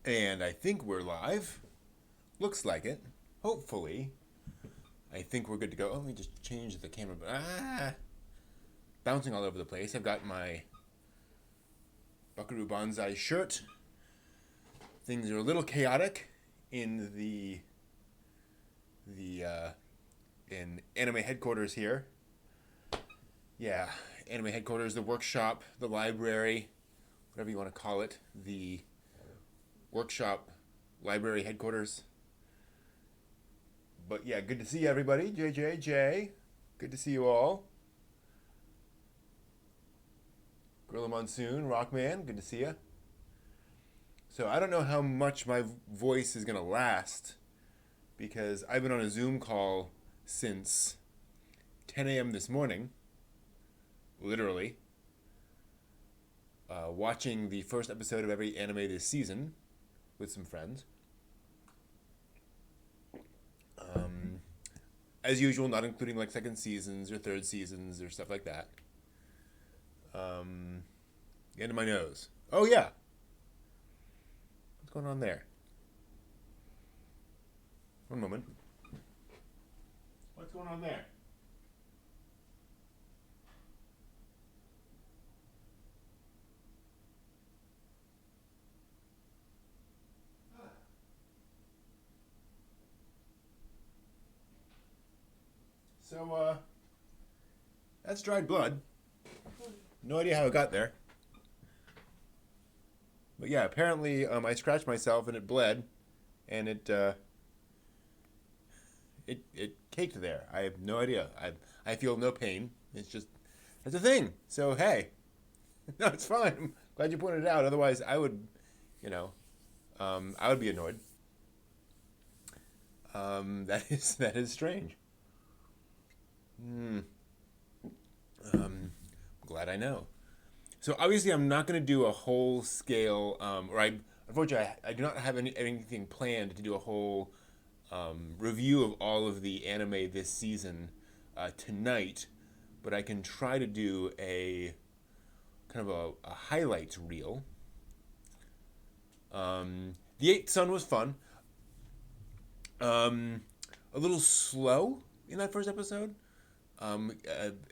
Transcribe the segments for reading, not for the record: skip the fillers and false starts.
And I think we're live. Looks like it. Hopefully. I think we're good to go. Oh, let me just change the camera. Bouncing all over the place. I've got my Buckaroo Banzai shirt. Things are a little chaotic in in anime headquarters here. Yeah, anime headquarters, the workshop, the library, whatever you want to call it, the workshop, library headquarters. But yeah, good to see everybody. JJJ, good to see you all. Gorilla Monsoon, Rockman, good to see you. So I don't know how much my voice is going to last because I've been on a Zoom call since 10 a.m. this morning, literally, watching the first episode of every anime this season with some friends. As usual, not including like second seasons or third seasons or stuff like that. The end of my nose. Oh yeah. What's going on there? One moment. What's going on there? So, that's dried blood. No idea how it got there. But yeah, apparently I scratched myself and it bled, and it caked there. I have no idea. I feel no pain. It's just it's a thing. So hey, no, it's fine. I'm glad you pointed it out. Otherwise, I would, you know, I would be annoyed. That is strange. Glad I know. So obviously, I'm not going to do a whole scale, unfortunately, I do not have anything planned to do a whole review of all of the anime this season tonight, but I can try to do a kind of a highlights reel. The Eighth Sun was fun. A little slow in that first episode.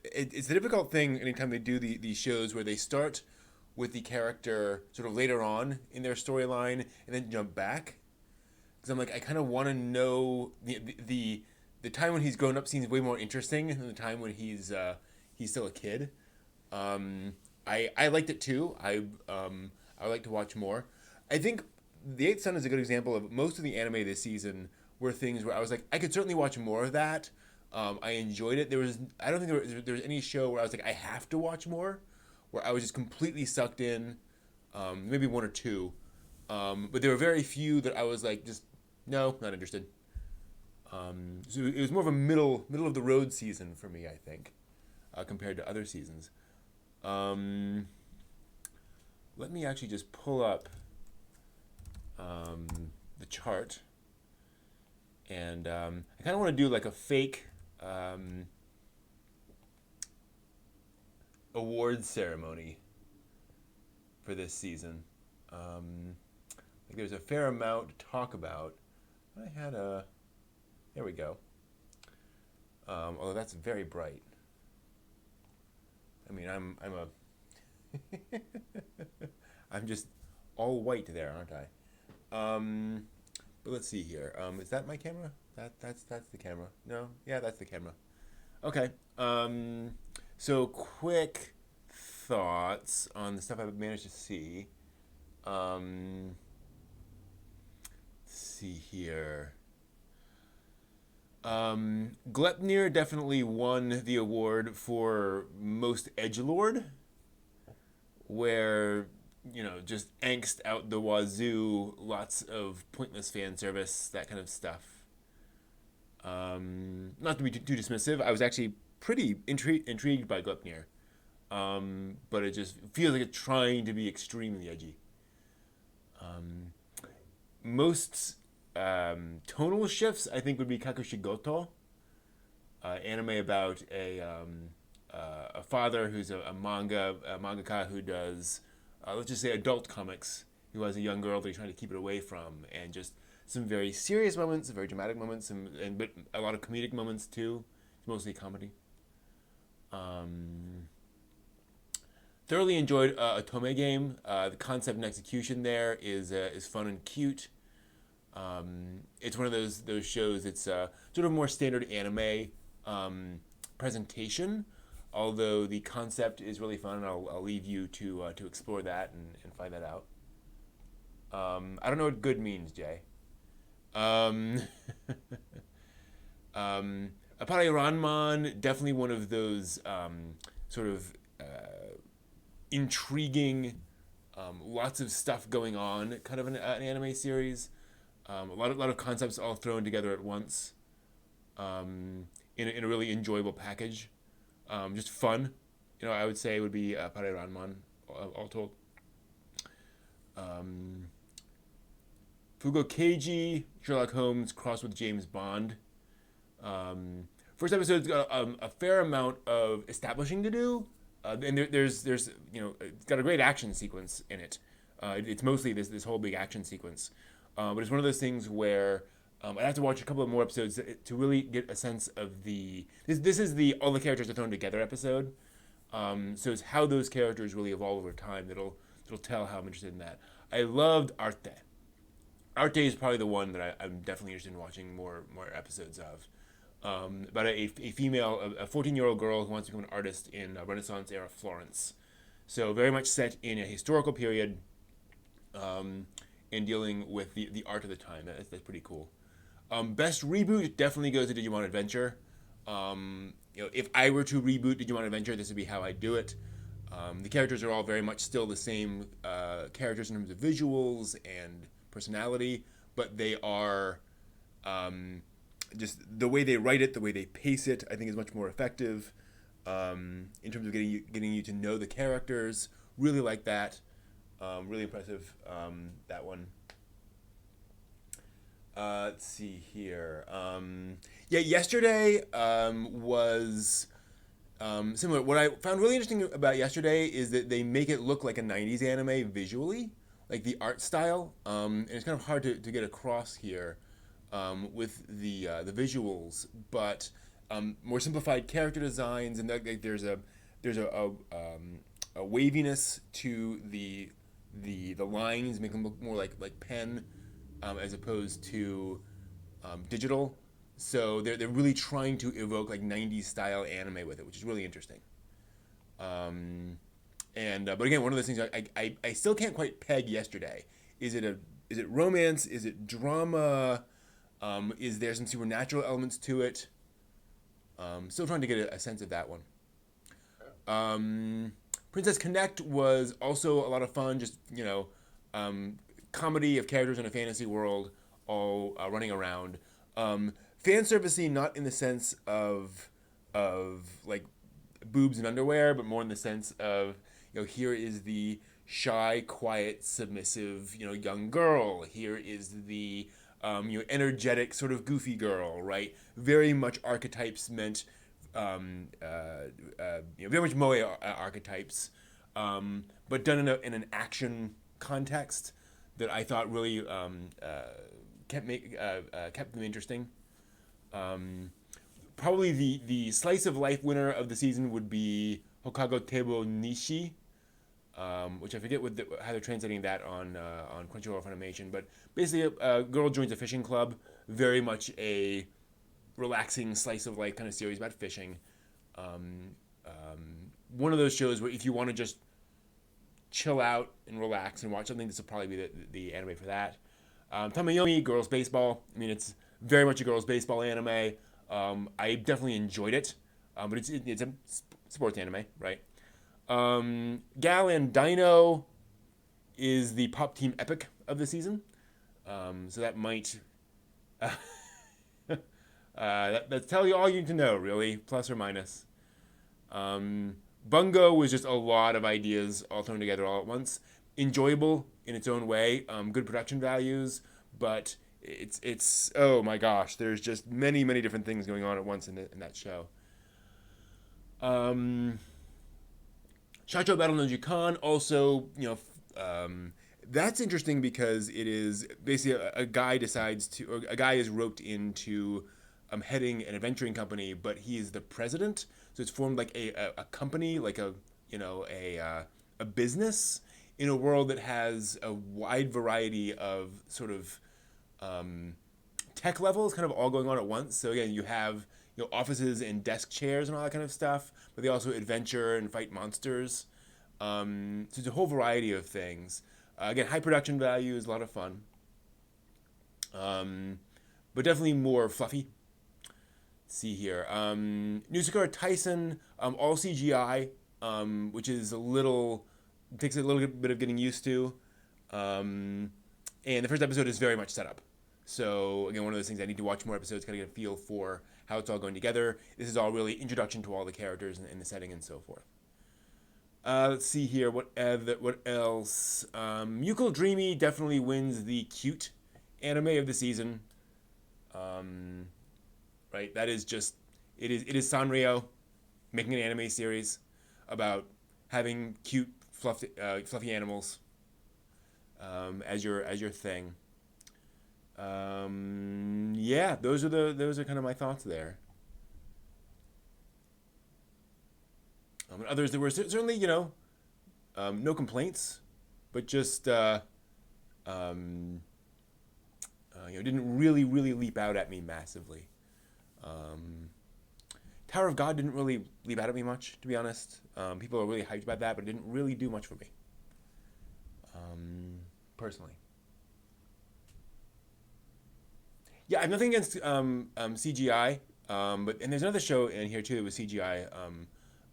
It's a difficult thing anytime they do these shows where they start with the character sort of later on in their storyline and then jump back. Because I'm like, I kind of want to know the time when he's grown up seems way more interesting than the time when he's still a kid. I liked it too. I would like to watch more. I think The Eighth Sun is a good example of most of the anime this season were things where I was like, I could certainly watch more of that. I enjoyed it. I don't think there was any show where I was like, I have to watch more, where I was just completely sucked in. Maybe one or two, but there were very few that I was like, just no, not interested. So it was more of a middle of the road season for me, I think, compared to other seasons. Let me actually just pull up the chart, and I kind of want to do like a fake awards ceremony for this season. Like there's a fair amount to talk about. There we go. Although that's very bright. I mean, I'm a, I'm just all white there, aren't I? But let's see here. Is that my camera? That's the camera. No, yeah, that's the camera. Okay. So quick thoughts on the stuff I've managed to see. Let's see here. Glepnir definitely won the award for most edgelord, where just angst out the wazoo, lots of pointless fan service, that kind of stuff. Not to be too dismissive, I was actually pretty intrigued by Glepnir, but it just feels like it's trying to be extremely edgy. Most tonal shifts, I think, would be Kakushigoto, anime about a father who's a mangaka who does, let's just say, adult comics, who has a young girl that he's trying to keep it away from, and just some very serious moments, very dramatic moments, and but a lot of comedic moments too. It's mostly comedy. Thoroughly enjoyed Otome game. The concept and execution there is fun and cute. It's one of those shows. It's sort of more standard anime presentation, although the concept is really fun. And I'll leave you to explore that and find that out. I don't know what good means, Jay. Um, Apare Ranman, definitely one of those sort of intriguing, lots of stuff going on, kind of an anime series. A lot of concepts all thrown together at once, in a really enjoyable package. Just fun, I would say would be Apare Ranman, all told. Fugo Keiji, Sherlock Holmes crossed with James Bond. First episode's got a fair amount of establishing to do, and there's it's got a great action sequence in it. It's mostly this whole big action sequence, but it's one of those things where I'd have to watch a couple of more episodes to really get a sense of this is the all the characters are thrown together episode. So it's how those characters really evolve over time that'll tell how I'm interested in that. I loved Arte. Arte is probably the one that I'm definitely interested in watching more episodes of. About a female, a 14-year-old girl who wants to become an artist in Renaissance era Florence. So very much set in a historical period, and dealing with the art of the time. That's pretty cool. Best reboot definitely goes to Digimon Adventure. If I were to reboot Digimon Adventure, this would be how I do it. The characters are all very much still the same characters in terms of visuals and personality, but they are just the way they write it, the way they pace it, I think is much more effective in terms of getting you to know the characters. Really like that. Really impressive, that one. Let's see here. Yesterday was similar. What I found really interesting about yesterday is that they make it look like a 90s anime visually, like the art style. And it's kind of hard to get across here with the visuals, but more simplified character designs, and there's a waviness to the lines, make them look more like pen, as opposed to digital. So they're really trying to evoke like 90s style anime with it, which is really interesting. But again, one of those things I still can't quite peg yesterday. Is it romance? Is it drama? Is there some supernatural elements to it? Still trying to get a sense of that one. Princess Connect was also a lot of fun. Just comedy of characters in a fantasy world, all running around. Fan servicey, not in the sense of like boobs and underwear, but more in the sense of here is the shy, quiet, submissive young girl. Here is the energetic, sort of goofy girl, right? Very much archetypes meant, very much moe archetypes, but done in an action context that I thought really kept them interesting. Probably the slice of life winner of the season would be Hokago Tebo Nishi, which I forget how they're translating that on Crunchyroll Funimation, but basically a girl joins a fishing club, very much a relaxing slice of life kind of series about fishing. One of those shows where if you want to just chill out and relax and watch something, this will probably be the anime for that. Tamayomi, girls baseball. I mean, it's very much a girls baseball anime. I definitely enjoyed it, but it's a sports anime, right? Gal and Dino is the pop team epic of the season, so that might that's tell you all you need to know, really, plus or minus. Bungo was just a lot of ideas all thrown together all at once. Enjoyable in its own way, good production values, but it's oh my gosh, there's just many different things going on at once in that show. Shacho Battle no Jukan also That's interesting because it is basically a guy decides to, or a guy is roped into heading an adventuring company, but he is the president. So it's formed like a company, like a business in a world that has a wide variety of sort of tech levels kind of all going on at once. So again, you have offices and desk chairs and all that kind of stuff, but they also adventure and fight monsters. So it's a whole variety of things. Again, high production value is a lot of fun, but definitely more fluffy. Let's see here, New Sakura Tyson, all CGI, which is takes a little bit of getting used to. And the first episode is very much set up. So again, one of those things I need to watch more episodes, kind of get a feel for how it's all going together. This is all really introduction to all the characters and the setting and so forth. Let's see here. What else? Yukil Dreamy definitely wins the cute anime of the season. Right? That is just it is Sanrio making an anime series about having cute fluffy animals as your thing. Yeah, those are kind of my thoughts there. Others, there were certainly no complaints, but just didn't really leap out at me massively. Tower of God didn't really leap out at me much, to be honest. People are really hyped about that, but it didn't really do much for me, personally. Yeah, I have nothing against CGI, and there's another show in here too that was CGI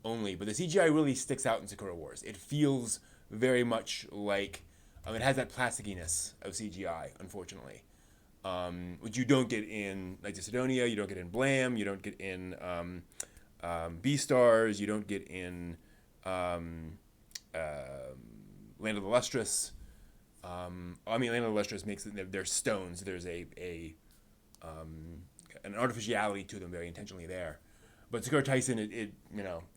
only, but the CGI really sticks out in Sakura Wars. It feels very much like it has that plasticiness of CGI, unfortunately, which you don't get in like Sidonia, you don't get in Blam, you don't get in Beastars, you don't get in Land of the Lustrous. Land of the Lustrous makes it, they're stones. There's an artificiality to them very intentionally there. But Sakura Tyson,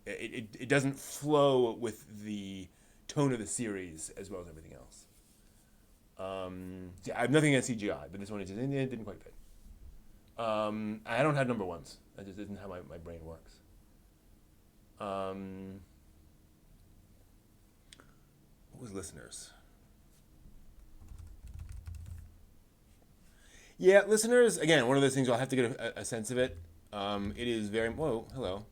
it doesn't flow with the tone of the series as well as everything else. Yeah, I have nothing against CGI, but this one it didn't quite fit. I don't have number ones. That just isn't how my brain works. What was listeners? Yeah, listeners, again, one of those things I'll have to get a sense of it. It is very... Whoa, hello.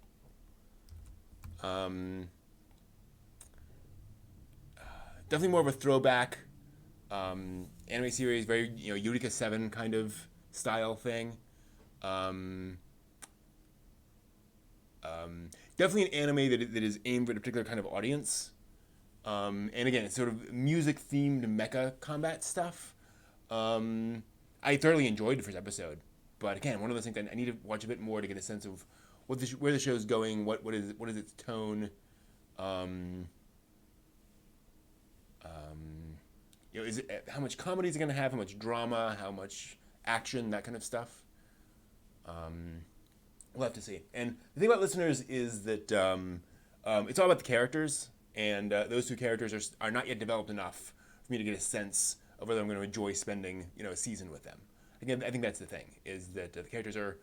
Definitely more of a throwback anime series, very, Eureka 7 kind of style thing. Definitely an anime that is aimed at a particular kind of audience. And again, it's sort of music-themed mecha combat stuff. I thoroughly enjoyed the first episode, but again, one of those things I need to watch a bit more to get a sense of where the show's going, what is its tone, is it, how much comedy is it going to have, how much drama, how much action, that kind of stuff. We'll have to see. And the thing about listeners is that it's all about the characters, and those two characters are not yet developed enough for me to get a sense of whether I'm going to enjoy spending a season with them. Again, I think that's the thing, is that the characters are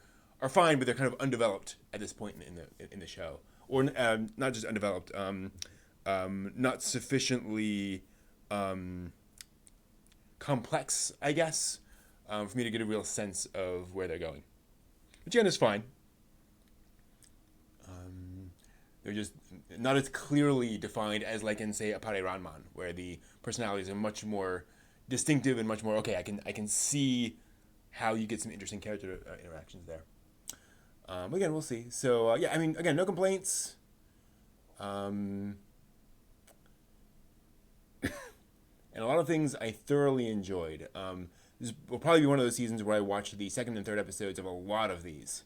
fine, but they're kind of undeveloped at this point in the show, or not just undeveloped, not sufficiently complex, I guess, for me to get a real sense of where they're going. Which again is fine. They're just not as clearly defined as, like in, say, Appare Ranman, where the personalities are much more distinctive and much more, okay, I can see how you get some interesting character interactions there. Again, we'll see. So, yeah, I mean, again, no complaints. And a lot of things I thoroughly enjoyed. This will probably be one of those seasons where I watch the second and third episodes of a lot of these.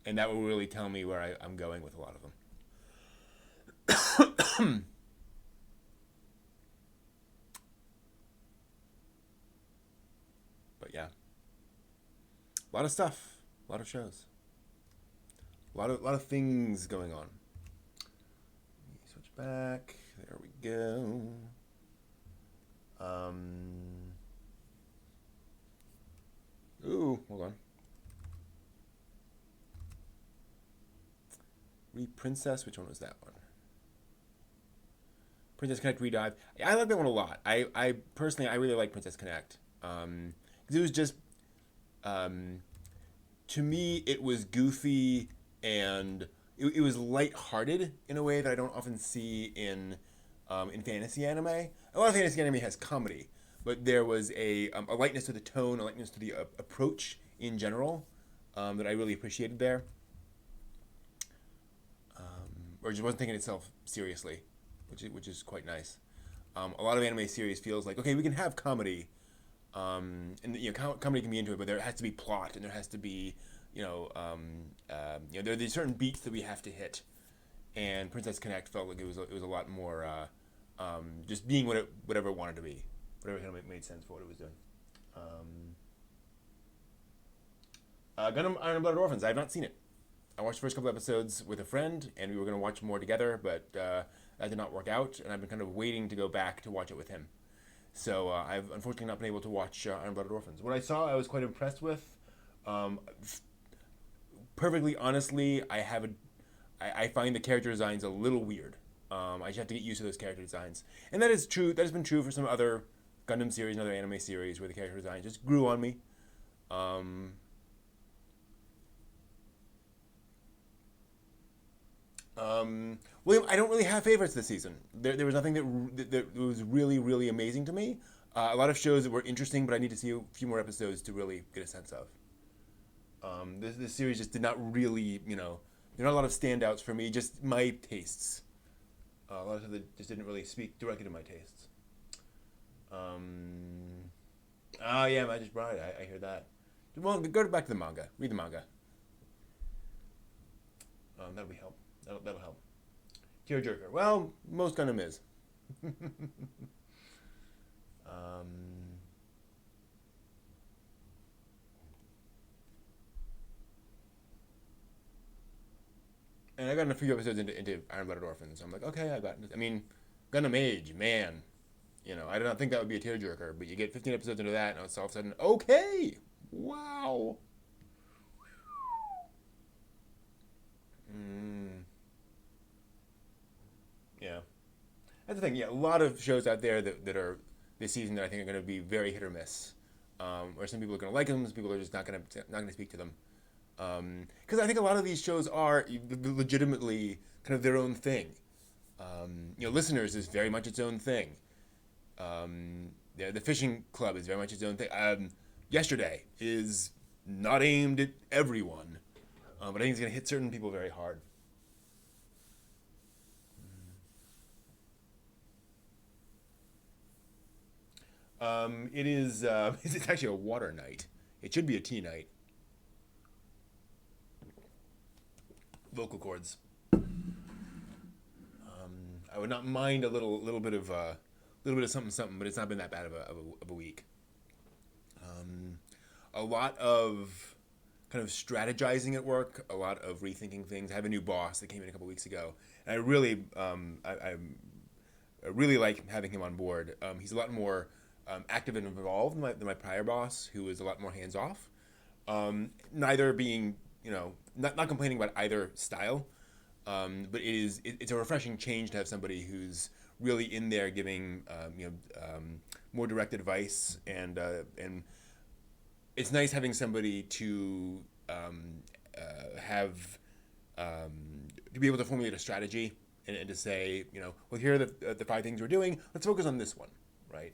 And that will really tell me where I'm going with a lot of them. But yeah, a lot of stuff, a lot of shows, a lot of things going on. Let me switch back. There we go. Um, ooh, hold on. Princess, which one was that one? Princess Connect Redive. I like that one a lot. I personally, I really like Princess Connect. Because it was just, um, to me, it was goofy and it was lighthearted in a way that I don't often see in fantasy anime. A lot of fantasy anime has comedy, but there was a lightness to the tone, a lightness to the approach in general that I really appreciated there, or just wasn't taking itself seriously, which is quite nice. A lot of anime series feels like, okay, we can have comedy, and comedy can be into it, but there has to be plot and there has to be there are these certain beats that we have to hit, and Princess Connect felt like it was a lot more just being whatever it wanted to be, whatever kind of made sense for what it was doing. Gundam Iron Blooded Orphans. I have not seen it. I watched the first couple episodes with a friend, and we were going to watch more together, but that did not work out, and I've been kind of waiting to go back to watch it with him. So I've unfortunately not been able to watch Iron Blooded Orphans. What I saw, I was quite impressed with. Um, Perfectly honestly, I find the character designs a little weird. I just have to get used to those character designs, and that is true. That has been true for some other Gundam series and other anime series where the character design just grew on me. Um, William, I don't really have favorites this season. There was nothing that was really, really amazing to me. A lot of shows that were interesting, but I need to see a few more episodes to really get a sense of. This series just did not really, there are not a lot of standouts for me, just my tastes. A lot of stuff that just didn't really speak directly to my tastes. Yeah, Magic Bride, I hear that. Well, go back to the manga. Read the manga. That'll be help. That'll help. Tearjerker. Well, most Gundam is. um, and I got a few episodes into Iron Blooded Orphans. So I'm like, okay, I mean, Gundam Age, man. I did not think that would be a tearjerker, but you get 15 episodes into that, and it's all of a sudden, okay, wow. Mm, yeah. That's the thing. Yeah, a lot of shows out there that are this season that I think are going to be very hit or miss. Where some people are going to like them, some people are just not going to speak to them. Because I think a lot of these shows are legitimately kind of their own thing. Listeners is very much its own thing. The fishing club is very much its own thing. Yesterday is not aimed at everyone, but I think it's going to hit certain people very hard. It is. It's actually a water night. It should be a tea night. Vocal cords. I would not mind a little bit of something something, but it's not been that bad of a week. A lot of kind of strategizing at work, a lot of rethinking things. I have a new boss that came in a couple weeks ago, and I really like having him on board. He's a lot more active and involved than my prior boss, who was a lot more hands off. Neither being, not complaining about either style, but it's a refreshing change to have somebody who's really in there giving more direct advice, and it's nice having somebody to have to be able to formulate a strategy and to say, well, here are the five things we're doing. Let's focus on this one, right?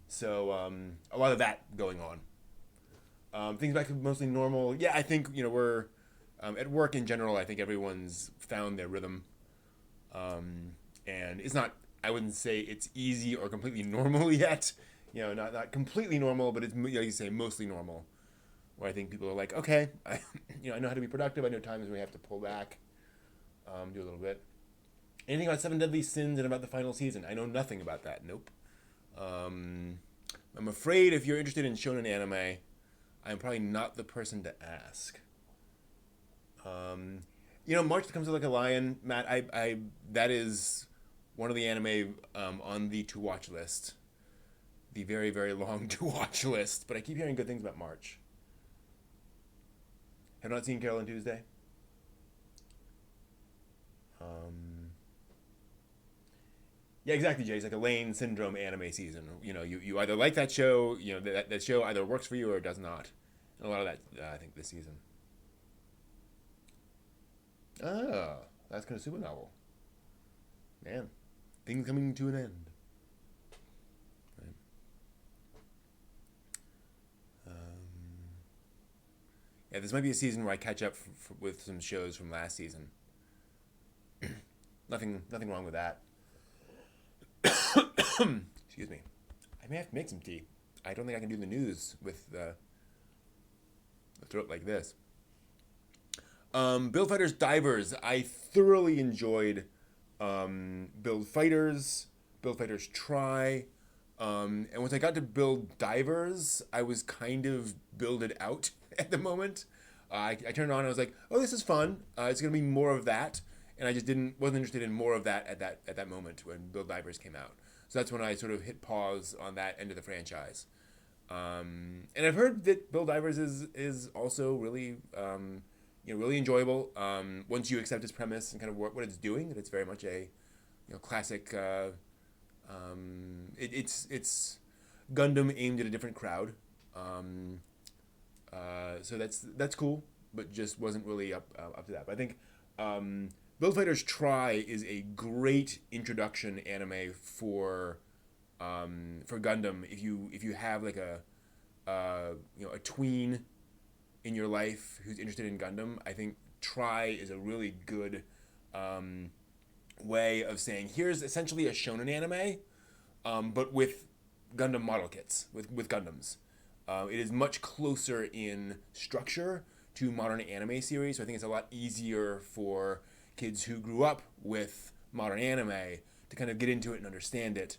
So a lot of that going on. Things back to mostly normal. Yeah, I think we're at work in general. I think everyone's found their rhythm, and it's not. I wouldn't say it's easy or completely normal yet. Not completely normal, but it's like you say mostly normal. Where I think people are like, okay, I know how to be productive. I know times when we have to pull back, do a little bit. Anything about Seven Deadly Sins and about the final season? I know nothing about that. Nope. I'm afraid if you're interested in shonen anime, I'm probably not the person to ask. March Becomes Like a Lion, Matt. That is one of the anime on the to watch list. the very, very long to watch list, but I keep hearing good things about March. Have not seen Carol and Tuesday. Um, yeah, exactly, Jay. It's like a Lane syndrome anime season. You either like that show, that show either works for you or does not. And a lot of that, I think, this season. Ah, that's kind of super novel. Man, things coming to an end. Right. Yeah, this might be a season where I catch up with some shows from last season. Nothing wrong with that. Excuse me. I may have to make some tea. I don't think I can do the news with a throat like this. Build Fighters Divers. I thoroughly enjoyed Build Fighters, Build Fighters Try. And once I got to Build Divers, I was kind of builded out at the moment. I turned it on and I was like, oh, this is fun. It's going to be more of that. And I just wasn't interested in more of that at that moment when Build Divers came out. So that's when I sort of hit pause on that end of the franchise. And I've heard that Build Divers is also really really enjoyable. Once you accept its premise and kind of what it's doing, that it's very much a classic. It's Gundam aimed at a different crowd. So that's cool, but just wasn't really up to that. But I think Build Fighters Try is a great introduction anime for Gundam. If you have like a tween in your life who's interested in Gundam, I think Try is a really good way of saying here's essentially a shonen anime, but with Gundam model kits, with Gundams. It is much closer in structure to modern anime series, so I think it's a lot easier for kids who grew up with modern anime to kind of get into it and understand it.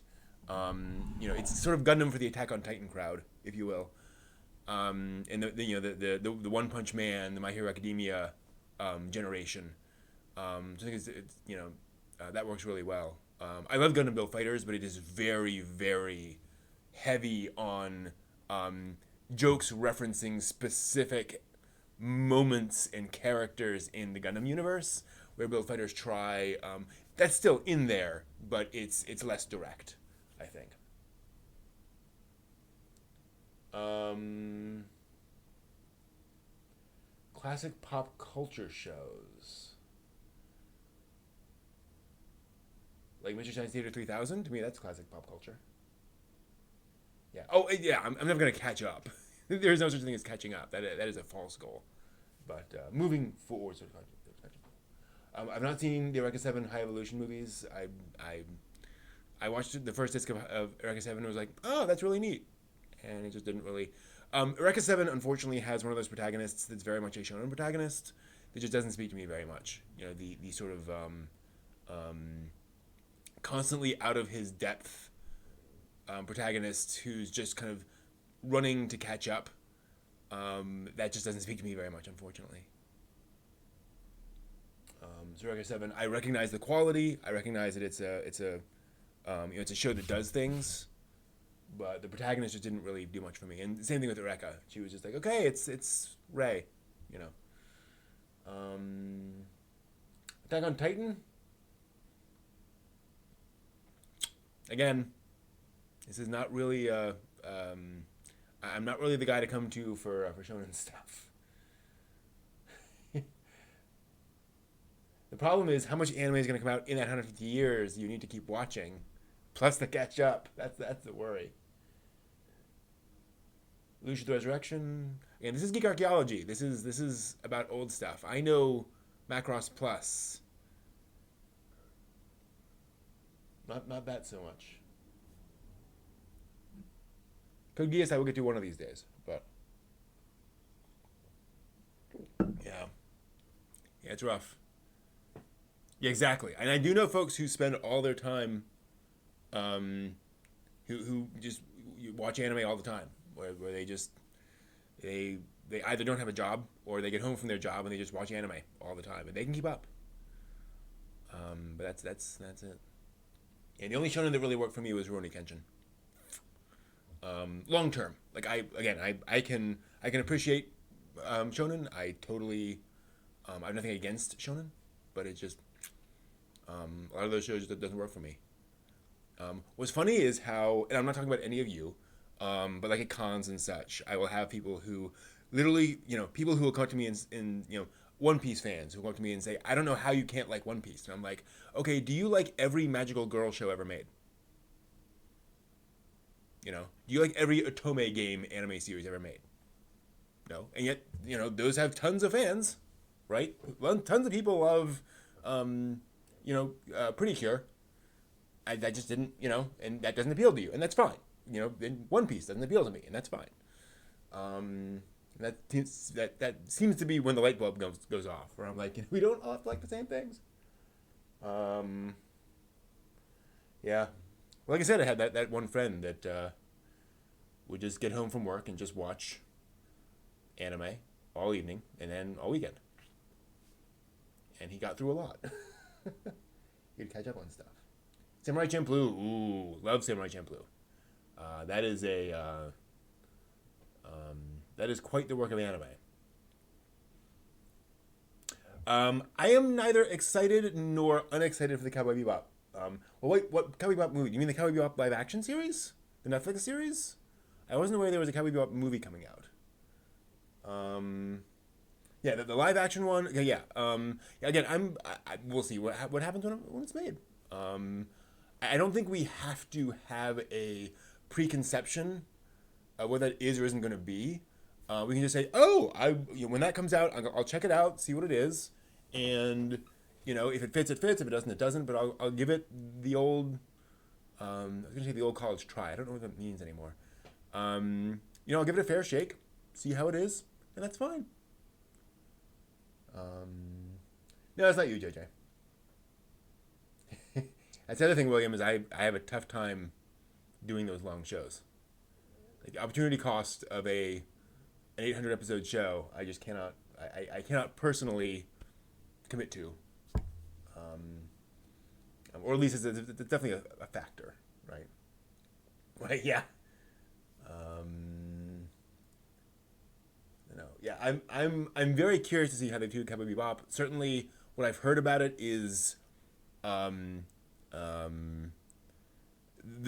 It's sort of Gundam for the Attack on Titan crowd, if you will. And the One Punch Man, the My Hero Academia generation. So I think that works really well. I love Gundam Build Fighters, but it is very, very heavy on jokes referencing specific moments and characters in the Gundam universe, where Build Fighters Try. That's still in there, but it's less direct, I think. Classic pop culture shows. Like Mystery Science Theater 3000? To me, that's classic pop culture. Yeah. Oh, yeah, I'm never going to catch up. There's no such thing as catching up. That is a false goal. But moving forward, I've not seen the Eureka 7 High Evolution movies. I watched the first disc of Eureka 7 and was like, oh, that's really neat. And it just didn't really... Eureka 7, unfortunately, has one of those protagonists that's very much a shonen protagonist that just doesn't speak to me very much. The sort of constantly out of his depth protagonist who's just kind of running to catch up. That just doesn't speak to me very much, unfortunately. So Eureka 7, I recognize the quality. I recognize that it's a show that does things. But the protagonist just didn't really do much for me. And the same thing with Eureka. She was just like, okay, it's Rey, Attack on Titan. Again, this is not really I'm not really the guy to come to for shonen stuff. The problem is how much anime is going to come out in that 150 years you need to keep watching, plus the catch up. That's the worry. Lucia the Resurrection. Again, this is geek archaeology. This is about old stuff. I know Macross Plus. Not that so much. Code Geass I will get to one of these days, but yeah, it's rough. Yeah, exactly. And I do know folks who spend all their time, who just watch anime all the time, where they either don't have a job or they get home from their job and they just watch anime all the time, and they can keep up. But that's it. And the only shonen that really worked for me was Rurouni Kenshin. long term. Like I can appreciate shonen. I totally I have nothing against shonen, but it just a lot of those shows that doesn't work for me. What's funny is how, and I'm not talking about any of you, but like at cons and such, I will have people who literally, people who will come to me in One Piece fans who will come to me and say, I don't know how you can't like One Piece. And I'm like, okay, do you like every magical girl show ever made? Do you like every Otome game anime series ever made? No. And yet, those have tons of fans, right? Well, tons of people love, Pretty Cure. That just didn't, and that doesn't appeal to you, and that's fine. Then One Piece doesn't appeal to me, and that's fine. That seems to be when the light bulb goes off, where I'm like, we don't all like the same things. Yeah. Well, like I said, I had that one friend that would just get home from work and just watch anime all evening and then all weekend. And he got through a lot. He'd catch up on stuff. Samurai Champloo. Ooh, love Samurai Champloo. That is that is quite the work of anime. I am neither excited nor unexcited for the Cowboy Bebop. Well, wait, what Cowboy Bebop movie? You mean the Cowboy Bebop live action series? The Netflix series? I wasn't aware there was a Cowboy Bebop movie coming out. Yeah, the live action one. Okay, yeah. Again, we'll see what happens when it's made. I don't think we have to have a preconception of what that is or isn't going to be. We can just say, when that comes out, I'll check it out, see what it is, and if it fits, it fits. If it doesn't, it doesn't. But I'll give it the old, I was going to say the old college try. I don't know what that means anymore. I'll give it a fair shake, see how it is, and that's fine. No, it's not you, JJ. That's the other thing, William, is I have a tough time doing those long shows. Like the opportunity cost of an 800 episode show, I just cannot. I cannot personally commit to. Or at least it's definitely a factor, right? Right? Yeah. Yeah. I'm very curious to see how they do Cowboy Bebop. Certainly, what I've heard about it is, the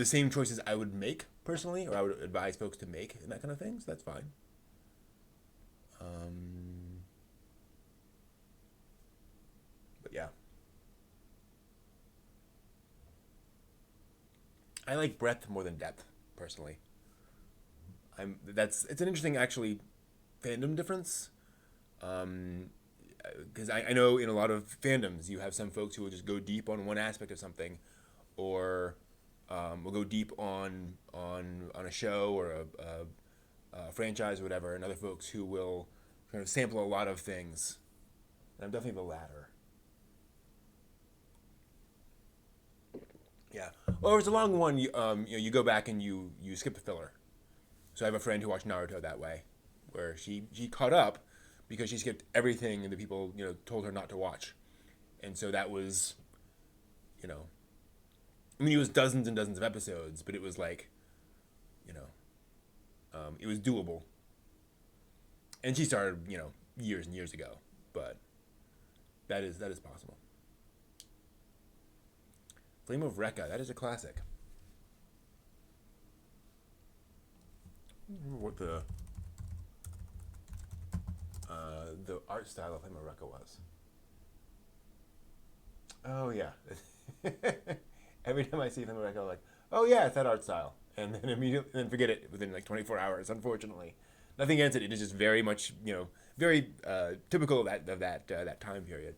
same choices I would make personally, or I would advise folks to make, and that kind of thing. So that's fine. But yeah, I like breadth more than depth personally. It's an interesting actually fandom difference. Because I know in a lot of fandoms you have some folks who will just go deep on one aspect of something, or will go deep on a show or a franchise or whatever, and other folks who will kind of sample a lot of things. And I'm definitely the latter. Yeah. Well, if it's a long one, you go back and you skip the filler. So I have a friend who watched Naruto that way, where she caught up because she skipped everything that people told her not to watch, and so that was, it was dozens and dozens of episodes, but it was like, it was doable. And she started years and years ago, but that is possible. Flame of Recca, that is a classic. I don't remember what the art style of Flame of Recca was. Oh yeah. Every time I see Flame of Recca, I'm like, oh yeah, it's that art style, and then immediately forget it within like 24 hours. Unfortunately, nothing against it. It is just very much very typical of that time period.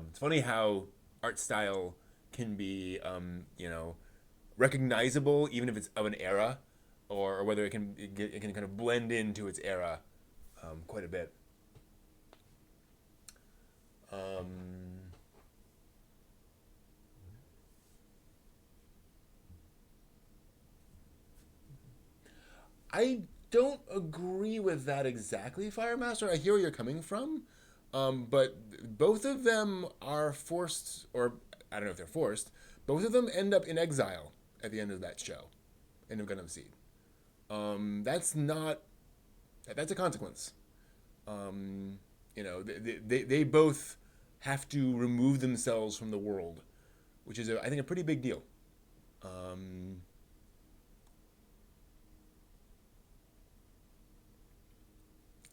It's funny how art style can be recognizable even if it's of an era, or whether it can kind of blend into its era quite a bit. I don't agree with that exactly, Firemaster. I hear where you're coming from, but both of them are forced, or I don't know if they're forced. Both of them end up in exile at the end of that show, end of Gundam Seed. That's not that's a consequence. Um, they both have to remove themselves from the world, which is I think a pretty big deal. Um,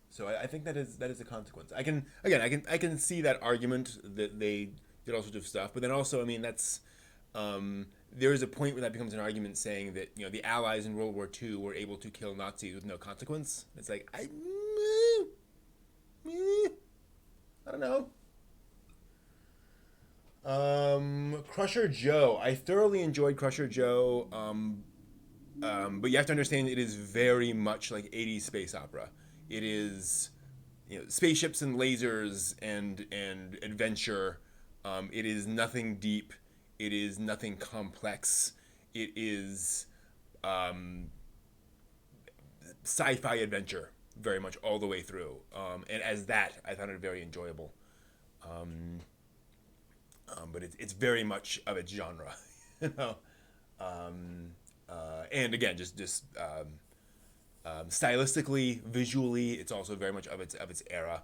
so I think that is a consequence. I can see that argument that they did all sorts of stuff, but then also I mean there is a point where that becomes an argument saying that the Allies in World War II were able to kill Nazis with no consequence. It's like I don't know. Crusher Joe. I thoroughly enjoyed Crusher Joe. But you have to understand it is very much like 80s space opera. It is, spaceships and lasers and adventure. It is nothing deep. It is nothing complex. It is sci-fi adventure very much all the way through. And as that, I found it very enjoyable. Um, but it's very much of its genre, you know. And again, stylistically, visually, it's also very much of its era.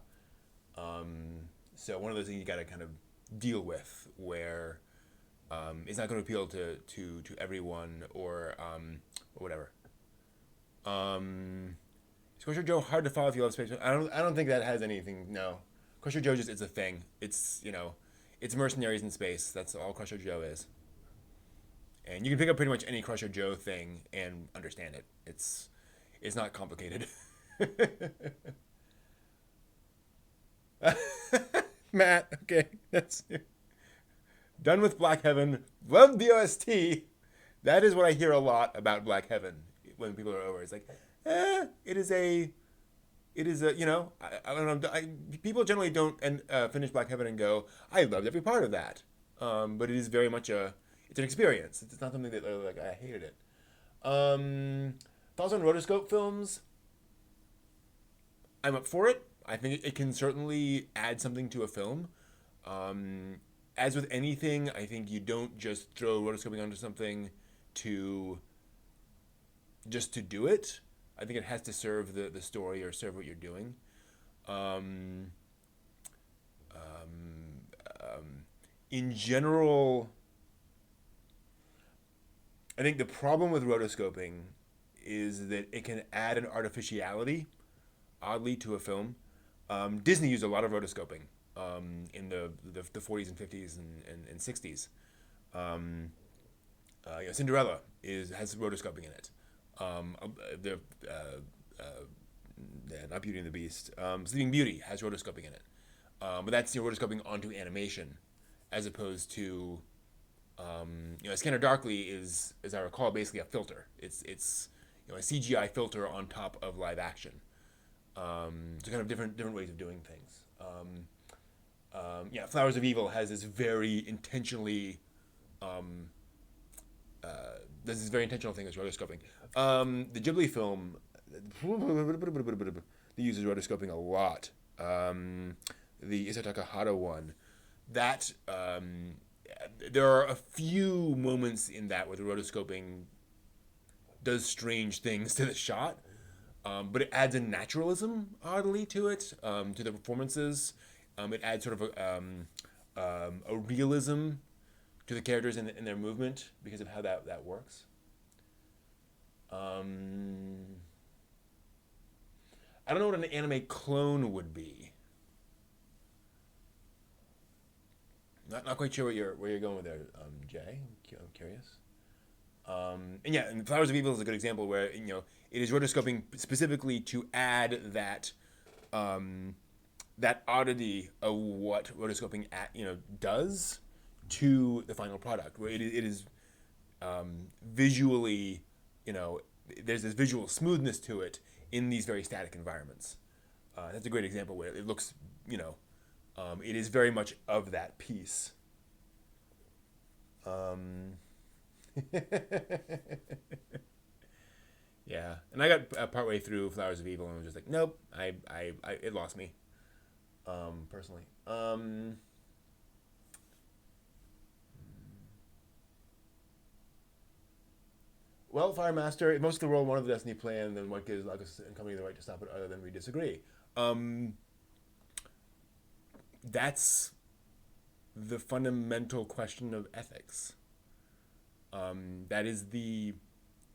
So one of those things you got to kind of deal with, where it's not going to appeal to everyone or whatever. Is Crusher Joe hard to follow if you love space? I don't think that has anything. No, Crusher Joe just it's a thing. It's mercenaries in space. That's all Crusher Joe is. And you can pick up pretty much any Crusher Joe thing and understand it. It's not complicated. Matt, okay, that's done with Black Heaven. Love the OST. That is what I hear a lot about Black Heaven when people are over. It's like, it is a I don't know. People generally don't finish Black Heaven and go, I loved every part of that. But it is very much it's an experience. It's not something that like I hated it. Thoughts on rotoscope films? I'm up for it. I think it can certainly add something to a film. Um, as with anything, I think you don't just throw rotoscoping onto something to just to do it. I think it has to serve the story or serve what you're doing. Um, um, in general, I think the problem with rotoscoping is that it can add an artificiality, oddly, to a film. Disney used a lot of rotoscoping in the 40s and 50s and 60s. Um, Cinderella has rotoscoping in it. The not Beauty and the Beast. Sleeping Beauty has rotoscoping in it, but that's rotoscoping onto animation, as opposed to Scanner Darkly is, as I recall, basically a filter. It's a CGI filter on top of live action. So kind of different ways of doing things. Flowers of Evil has this very intentionally there's this very intentional thing that's rotoscoping. The Ghibli film that uses rotoscoping a lot. The Isataka Hara one. That there are a few moments in that where the rotoscoping does strange things to the shot, but it adds a naturalism oddly to it, to the performances. It adds sort of a realism to the characters in their movement because of how that works. I don't know what an anime clone would be. Not quite sure where you're going with there, Jay. I'm curious. And Flowers of Evil is a good example where it is rotoscoping specifically to add that oddity of what rotoscoping does to the final product, where it is visually, there's this visual smoothness to it in these very static environments. That's a great example where it looks, it is very much of that piece. Yeah, and I got partway through Flowers of Evil and was just like, nope, it lost me, personally. well, Fire Master, if most of the world wanted the Destiny plan, then what gives Lagos and company the right to stop it other than we disagree? Um, that's the fundamental question of ethics. That is the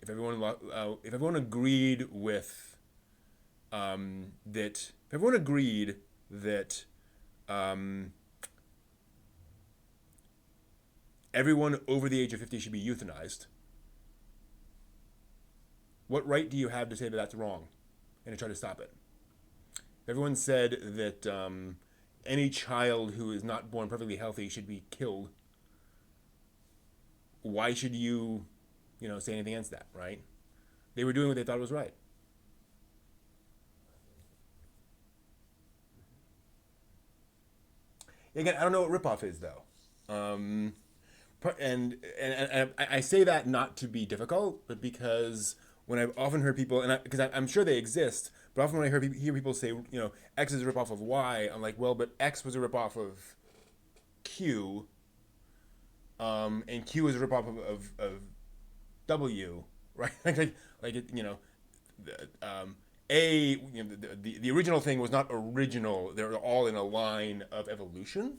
if everyone agreed with that if everyone agreed that um, everyone over the age of 50 should be euthanized, what right do you have to say that that's wrong and to try to stop it? If everyone said that any child who is not born perfectly healthy should be killed, why should you, say anything against that, right? They were doing what they thought was right. Again, I don't know what ripoff is though, and I say that not to be difficult, but because when I've often heard people, and because I'm sure they exist, but often when hear people say, X is a ripoff of Y, I'm like, well, but X was a ripoff of Q, and Q is a ripoff of W, right? like it, a the original thing was not original. They're all in a line of evolution.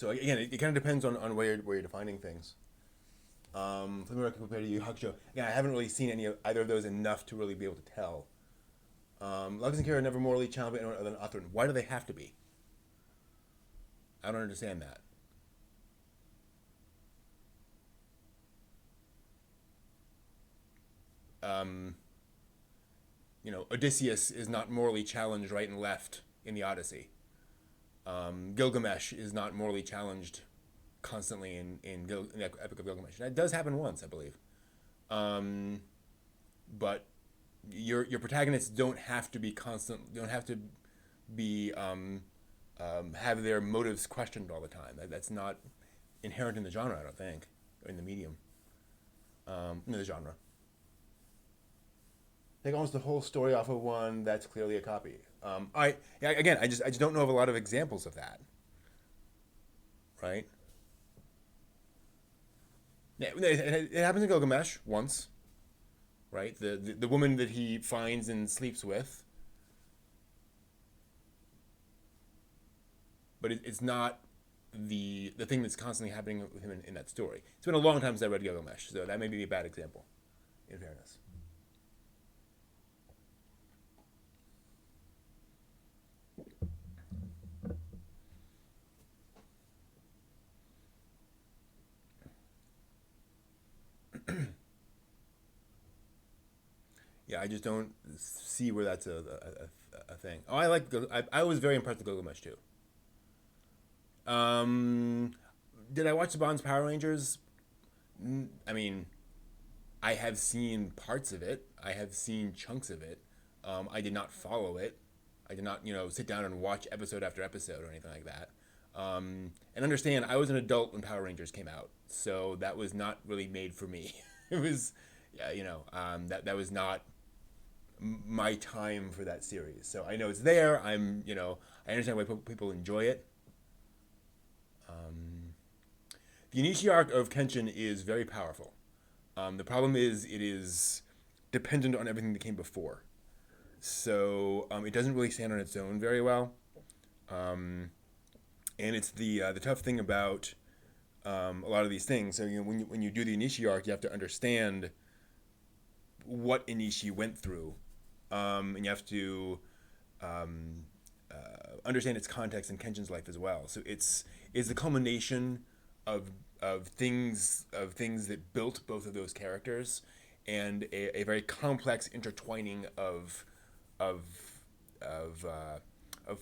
So again, it kind of depends on where you're defining things. From American compared to Yu Hakusho, again, I haven't really seen either of those enough to really be able to tell. Lux and Kira are never morally challenged by anyone other than Atherin. Why do they have to be? I don't understand that. Um, Odysseus is not morally challenged right and left in the Odyssey. Gilgamesh is not morally challenged constantly in the Epic of Gilgamesh. That does happen once, I believe. But your protagonists don't have to be constant. Don't have to be have their motives questioned all the time. That's not inherent in the genre, I don't think, or in the medium, in the genre. Take almost the whole story off of one that's clearly a copy. I just don't know of a lot of examples of that. Right? Yeah, it happens in Gilgamesh once. Right? The woman that he finds and sleeps with. But it's not the thing that's constantly happening with him in that story. It's been a long time since I read Gilgamesh, so that may be a bad example, in fairness. Yeah, I just don't see where that's a thing. Oh, I was very impressed with Gilgamesh too. Um, did I watch the Bonds Power Rangers? I mean, I have seen parts of it. I have seen chunks of it. I did not follow it. I did not, sit down and watch episode after episode or anything like that. And understand, I was an adult when Power Rangers came out, so that was not really made for me. It was, yeah, that was not my time for that series. So I know it's there. I understand why people enjoy it. The Inishi arc of Kenshin is very powerful. The problem is it is dependent on everything that came before. So it doesn't really stand on its own very well. And it's the tough thing about a lot of these things. So when you do the Inishi arc, you have to understand what Inishi went through, and you have to understand its context in Kenshin's life as well. So it's the culmination of things that built both of those characters, and a very complex intertwining of of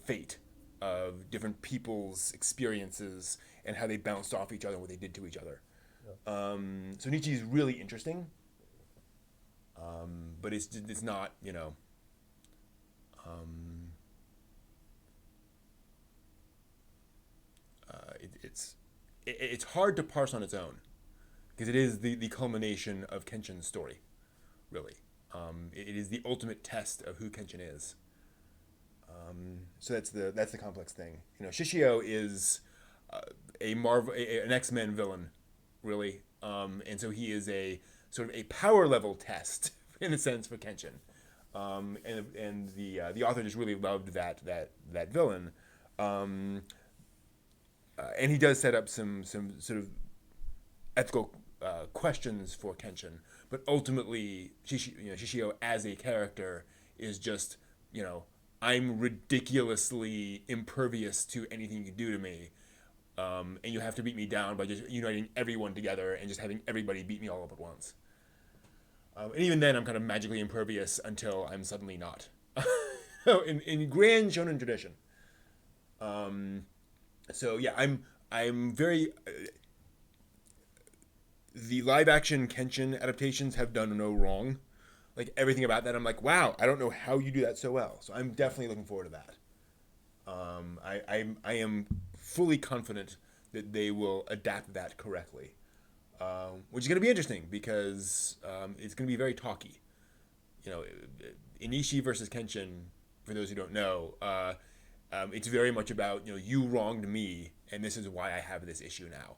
fate, of different people's experiences and how they bounced off each other and what they did to each other. Yeah. So Nietzsche is really interesting, but it's not it's hard to parse on its own because it is the culmination of Kenshin's story. really. It is the ultimate test of who Kenshin is. So that's the complex thing. Shishio is an X-Men villain, really, and so he is a sort of a power level test in a sense for Kenshin. And the author just really loved that villain, and he does set up some sort of ethical questions for Kenshin, but ultimately Shishio as a character is just I'm ridiculously impervious to anything you do to me, and you have to beat me down by just uniting everyone together and just having everybody beat me all up at once. And even then, I'm kind of magically impervious until I'm suddenly not. in grand shonen tradition. So yeah, I'm very. The live action Kenshin adaptations have done no wrong. Like everything about that, I'm like, wow, I don't know how you do that so well. So I'm definitely looking forward to that. I am fully confident that they will adapt that correctly, which is going to be interesting because it's going to be very talky. Inishi versus Kenshin, for those who don't know, it's very much about you wronged me and this is why I have this issue now.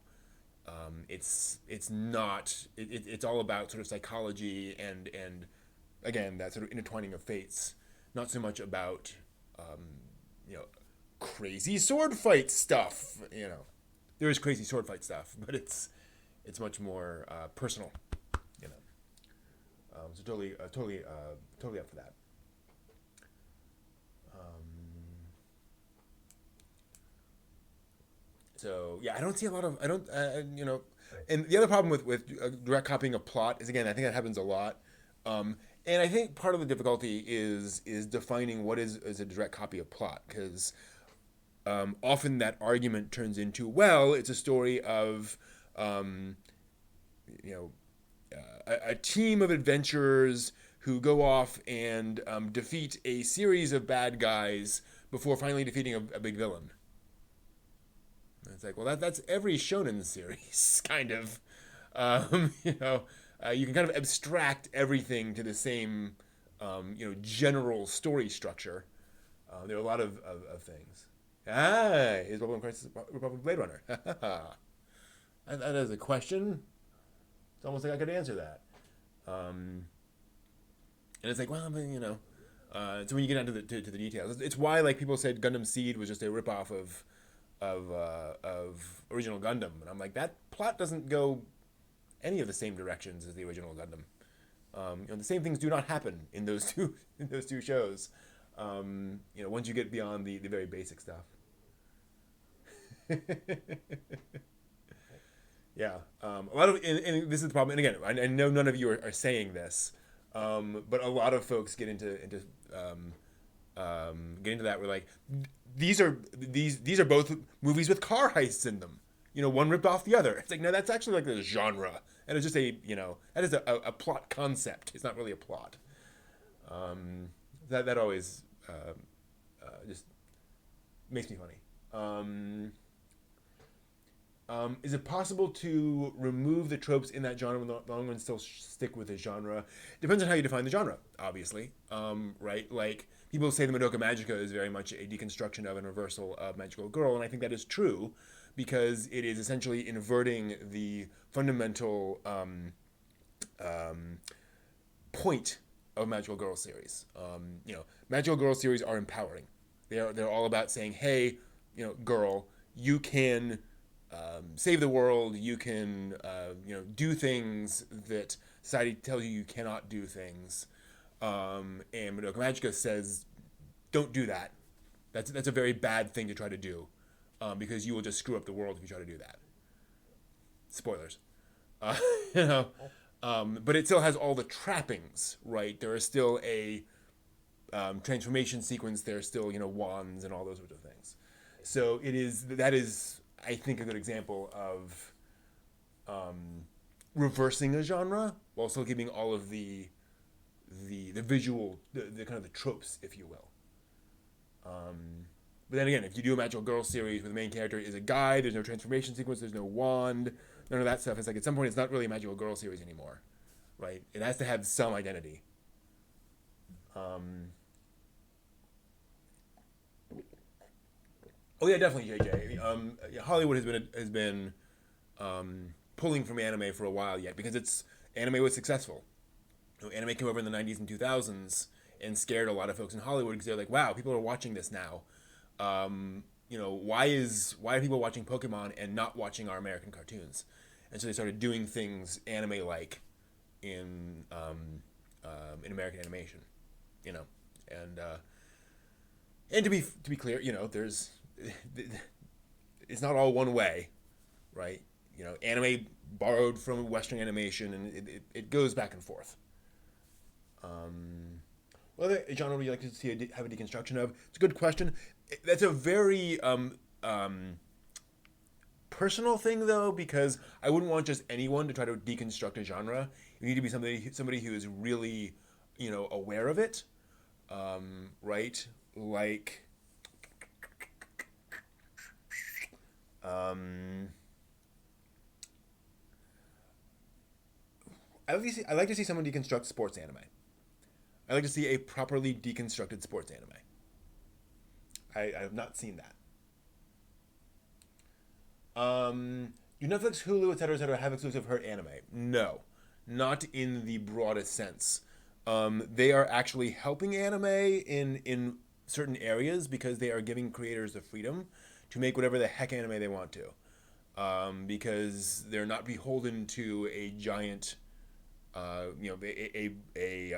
It's not it's all about sort of psychology and again that sort of intertwining of fates, not so much about crazy sword fight stuff. There is crazy sword fight stuff, but it's much more personal. So totally up for that. So yeah, I don't see a lot of and the other problem with direct copying a plot is again I think that happens a lot, and I think part of the difficulty is defining what is a direct copy of plot because often that argument turns into it's a story of a team of adventurers who go off and defeat a series of bad guys before finally defeating a big villain. It's like, well, that's every shonen series, kind of. You can kind of abstract everything to the same, general story structure. There are a lot of things. Is Republic Blade Runner? That is a question. It's almost like I could answer that. And it's like, well, so when you get down to the details, it's why like people said Gundam Seed was just a ripoff of original Gundam, and I'm like, that plot doesn't go any of the same directions as the original Gundam. The same things do not happen in those two shows. Once you get beyond the very basic stuff. Yeah, a lot of and this is the problem. And again, I know none of you are saying this, but a lot of folks get into that. We're like, these are both movies with car heists in them. One ripped off the other. It's like, no, that's actually like the genre, and it's just that is a plot concept. It's not really a plot. That always just makes me funny. Is it possible to remove the tropes in that genre in the long run, still stick with the genre? Depends on how you define the genre, obviously. Right? Like, people say the Madoka Magica is very much a deconstruction of and reversal of Magical Girl, and I think that is true because it is essentially inverting the fundamental point of Magical Girl series. Magical Girl series are empowering. They're all about saying, hey, girl, you can save the world. You can do things that society tells you cannot do things. And Madoka Magica says, don't do that. That's a very bad thing to try to do, because you will just screw up the world if you try to do that. Spoilers. But it still has all the trappings, right? There is still a transformation sequence. There's still wands and all those sorts of things. So that is I think a good example of reversing a genre while still keeping all of the visual, the kind of the tropes, if you will. But then again, if you do a Magical Girl series where the main character is a guy, there's no transformation sequence, there's no wand, none of that stuff, it's like at some point it's not really a Magical Girl series anymore, right? It has to have some identity. Um, oh yeah, definitely, JJ. Yeah, Hollywood has been pulling from anime for a while yet because it's anime was successful. You know, anime came over in the 90s and 2000s and scared a lot of folks in Hollywood because they're like, wow, people are watching this now. Why are people watching Pokemon and not watching our American cartoons? And so they started doing things anime like in American animation, you know, and to be clear, you know, there's it's not all one way, right? You know, anime borrowed from Western animation, and it goes back and forth. What other genre would you like to see have a deconstruction of? It's a good question. That's a very personal thing, though, because I wouldn't want just anyone to try to deconstruct a genre. You need to be somebody who is really, you know, aware of it, right? Like, um, I like to see someone deconstruct sports anime. I like to see a properly deconstructed sports anime. I have not seen that. Do Netflix, Hulu, etc., have exclusive hurt anime? No, not in the broadest sense. They are actually helping anime in certain areas because they are giving creators the freedom to make whatever the heck anime they want to. Because they're not beholden to a giant, a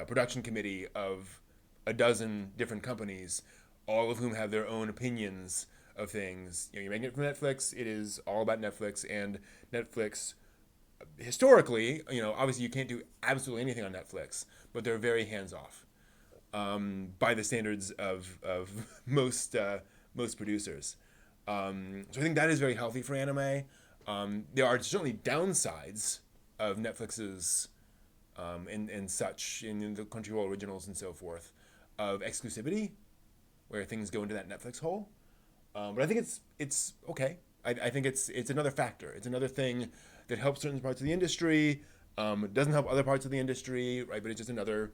production committee of a dozen different companies, all of whom have their own opinions of things. You know, you're making it for Netflix. It is all about Netflix, and Netflix historically, you know, obviously you can't do absolutely anything on Netflix, but they're very hands off by the standards of most producers. So I think that is very healthy for anime. There are certainly downsides of Netflix's and such in the Crunchyroll originals and so forth of exclusivity, where things go into that Netflix hole. But I think it's okay. I think it's another factor. It's another thing that helps certain parts of the industry. It doesn't help other parts of the industry, right? But it's just another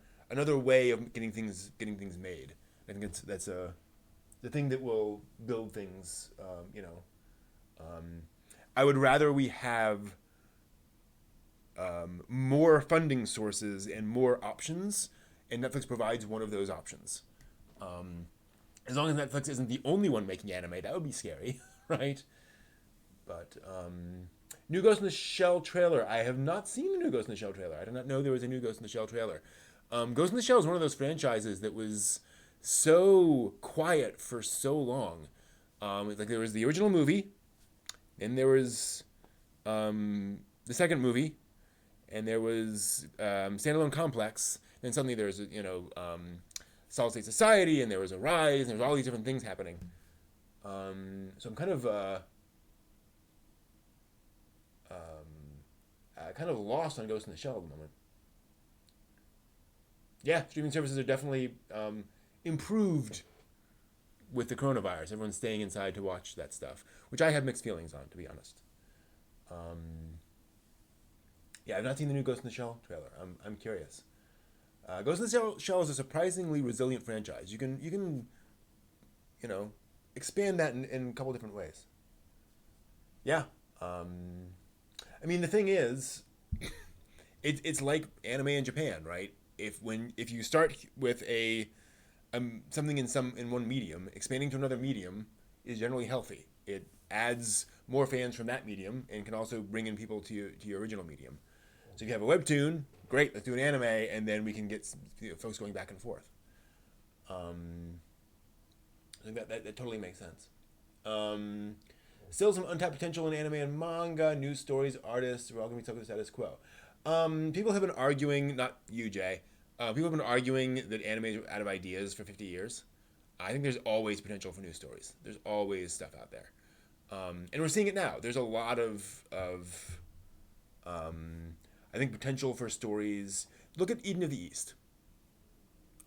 way of getting things made. I think that's the thing that will build things. I would rather we have more funding sources and more options, and Netflix provides one of those options. As long as Netflix isn't the only one making anime, that would be scary, right? But new Ghost in the Shell trailer. I have not seen the new Ghost in the Shell trailer. I did not know there was a new Ghost in the Shell trailer. Ghost in the Shell is one of those franchises that was so quiet for so long. Like there was the original movie, then there was the second movie, and there was Standalone Complex. Then suddenly there's Solid State Society, and there was a Rise, and there's all these different things happening. So I'm kind of lost on Ghost in the Shell at the moment. Yeah, streaming services are definitely improved with the coronavirus. Everyone's staying inside to watch that stuff, which I have mixed feelings on, to be honest. Yeah, I've not seen the new Ghost in the Shell trailer. I'm curious. Ghost in the Shell is a surprisingly resilient franchise. You can expand that in a couple different ways. Yeah. I mean, the thing is, it's like anime in Japan, right? If you start with something in one medium, expanding to another medium is generally healthy. It adds more fans from that medium and can also bring in people to your original medium. So if you have a webtoon, great, let's do an anime, and then we can get folks going back and forth. I think that totally makes sense. Still some untapped potential in anime and manga, news stories, artists. We're all going to be stuck with the status quo. People have been arguing, not you, Jay. People have been arguing that anime is out of ideas for 50 years. I think there's always potential for news stories. There's always stuff out there. And we're seeing it now. There's a lot of I think potential for stories. Look at Eden of the East,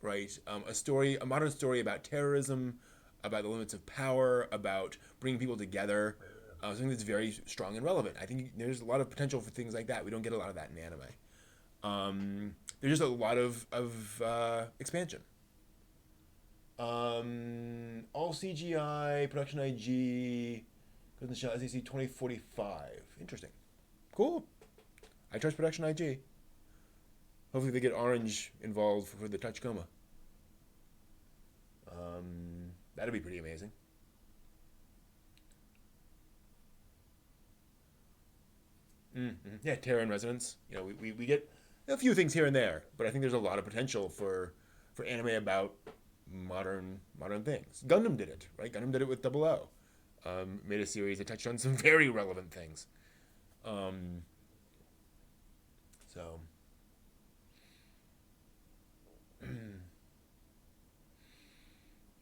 right? A modern story about terrorism, about the limits of power, about bringing people together. Something that's very strong and relevant. I think there's a lot of potential for things like that. We don't get a lot of that in anime. There's just a lot of expansion. All CGI, production IG, goes in the shell, SEC 2045. Interesting. Cool. I trust production IG. Hopefully they get Orange involved for the Tachikoma. That'd be pretty amazing. Mm-hmm. Yeah, Terran Resonance. You know, we get a few things here and there, but I think there's a lot of potential for anime about modern things. Gundam did it, right? Gundam did it with Double O. Made a series that touched on some very relevant things. So,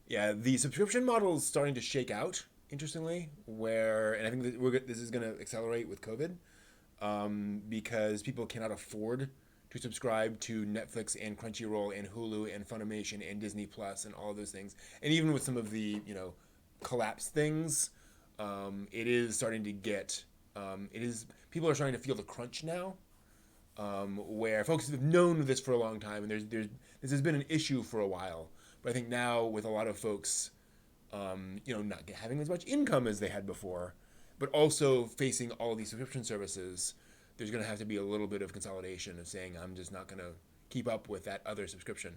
yeah, the subscription model is starting to shake out. Interestingly, and I think that this is going to accelerate with COVID, because people cannot afford to subscribe to Netflix and Crunchyroll and Hulu and Funimation and Disney Plus and all of those things. And even with some of the, collapse things, it is starting to get, people are starting to feel the crunch now, where folks have known this for a long time, and this has been an issue for a while. But I think now with a lot of folks, not having as much income as they had before, but also facing all these subscription services, there's going to have to be a little bit of consolidation of saying, I'm just not going to keep up with that other subscription.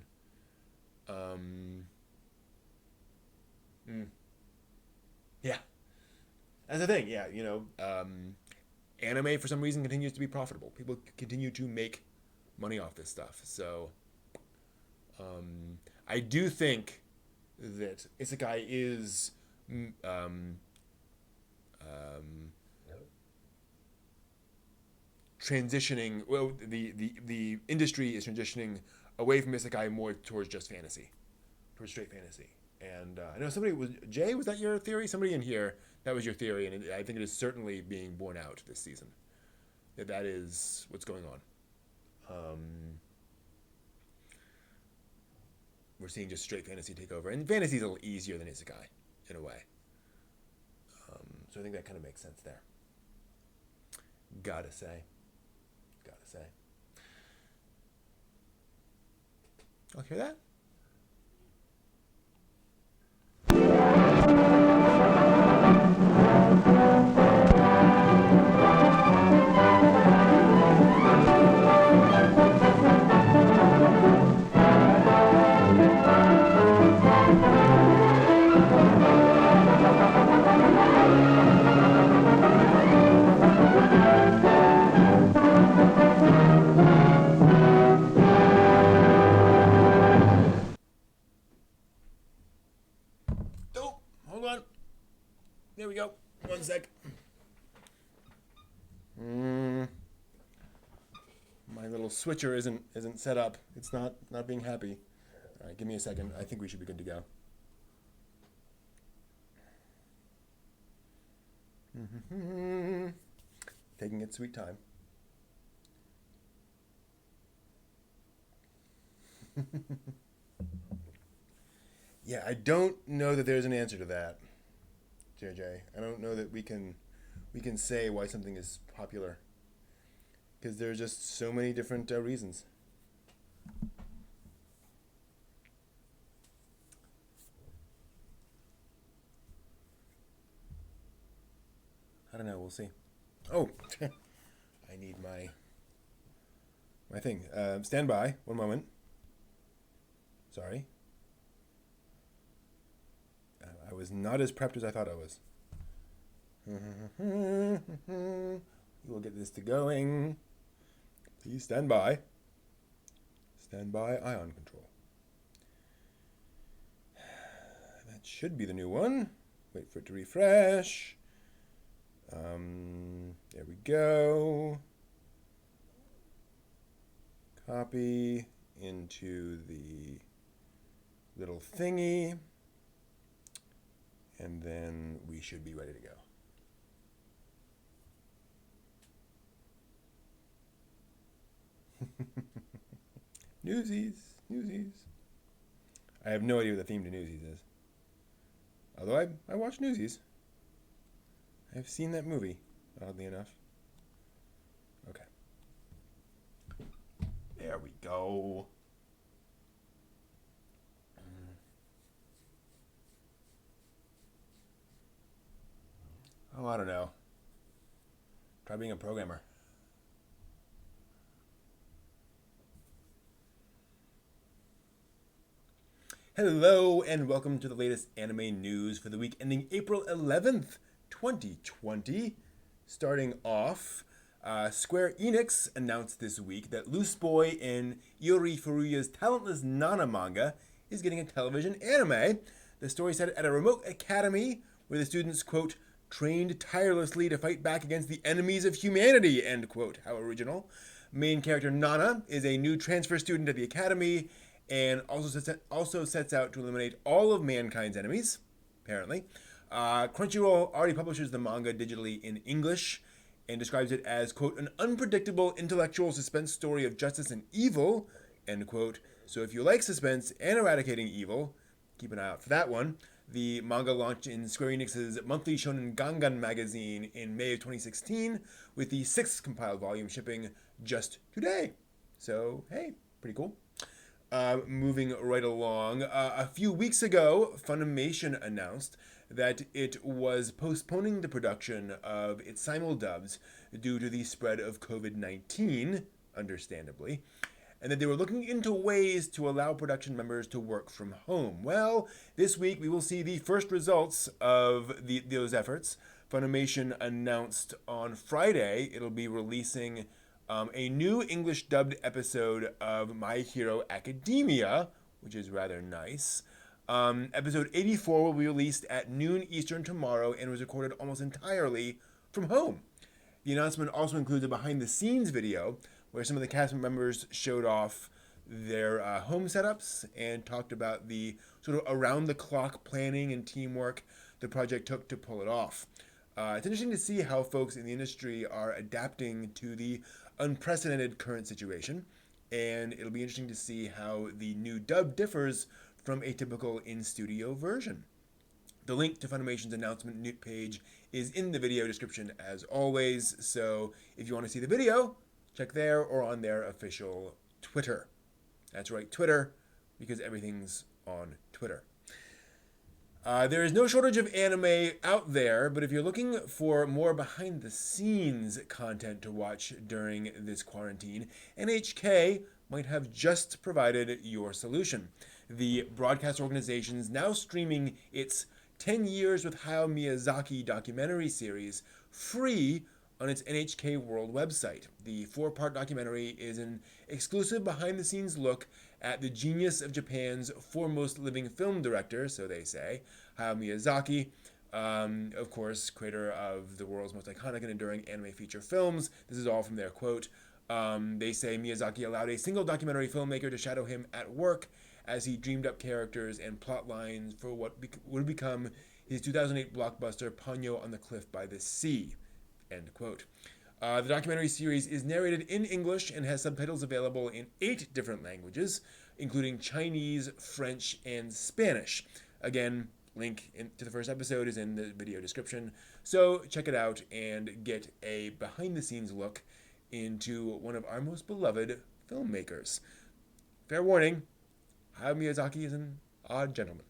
Yeah, that's the thing. Yeah, anime for some reason continues to be profitable. People continue to make money off this stuff. So, I do think that isekai is transitioning. Well, the industry is transitioning away from isekai more towards just fantasy, towards straight fantasy. And I know somebody was Jay. Was that your theory? Somebody in here, that was your theory, and I think it is certainly being borne out this season. That is what's going on. We're seeing just straight fantasy take over, and fantasy is a little easier than isekai in a way. So I think that kind of makes sense there. Gotta say. I'll hear that. There we go. 1 sec. My little switcher isn't set up. It's not being happy. All right, give me a second. I think we should be good to go. Taking its sweet time. Yeah, I don't know that there's an answer to that, JJ. I don't know that we can say why something is popular, because there's just so many different reasons. I don't know. We'll see. Oh, I need my thing. Stand by. 1 moment. Sorry. I was not as prepped as I thought I was. We'll get this to going. Please stand by. Stand by. Ion control. That should be the new one. Wait for it to refresh. There we go. Copy into the little thingy. And then we should be ready to go. Newsies. I have no idea what the theme to Newsies is. Although I watch Newsies. I've seen that movie, oddly enough. Okay. go. Oh, I don't know. Try being a programmer. Hello, and welcome to the latest anime news for the week ending April 11th, 2020. Starting off, Square Enix announced this week that Loose Boy and Iori Furuya's Talentless Nana manga is getting a television anime. The story set at a remote academy where the students, quote, trained tirelessly to fight back against the enemies of humanity, end quote. How original. Main character Nana is a new transfer student at the academy and also sets out to eliminate all of mankind's enemies, apparently. Crunchyroll already publishes the manga digitally in English and describes it as, quote, an unpredictable intellectual suspense story of justice and evil, end quote. So if you like suspense and eradicating evil, keep an eye out for that one. The manga launched in Square Enix's monthly Shonen Gangan magazine in May of 2016, with the 6th compiled volume shipping just today. So, hey, pretty cool. Moving right along, a few weeks ago, Funimation announced that it was postponing the production of its simuldubs due to the spread of COVID-19, understandably, and that they were looking into ways to allow production members to work from home. Well, this week we will see the first results of those efforts. Funimation announced on Friday it'll be releasing a new English dubbed episode of My Hero Academia, which is rather nice. Episode 84 will be released at noon Eastern tomorrow and was recorded almost entirely from home. The announcement also includes a behind-the-scenes video where some of the cast members showed off their home setups and talked about the sort of around-the-clock planning and teamwork the project took to pull it off. It's interesting to see how folks in the industry are adapting to the unprecedented current situation, and it'll be interesting to see how the new dub differs from a typical in-studio version. The link to Funimation's announcement page is in the video description as always, so if you want to see the video, check there or on their official Twitter. That's right, Twitter, because everything's on Twitter. There is no shortage of anime out there, but if you're looking for more behind-the-scenes content to watch during this quarantine, NHK might have just provided your solution. The broadcast organization is now streaming its 10 Years with Hayao Miyazaki documentary series free on its NHK World website. The 4-part documentary is an exclusive behind-the-scenes look at the genius of Japan's foremost living film director, so they say, Hayao Miyazaki, of course, creator of the world's most iconic and enduring anime feature films. This is all from their quote. They say Miyazaki allowed a single documentary filmmaker to shadow him at work as he dreamed up characters and plot lines for what would become his 2008 blockbuster Ponyo on the Cliff by the Sea, end quote. The documentary series is narrated in English and has subtitles available in 8 different languages, including Chinese, French, and Spanish. Again, link to the first episode is in the video description, so check it out and get a behind-the-scenes look into one of our most beloved filmmakers. Fair warning, Hayao Miyazaki is an odd gentleman.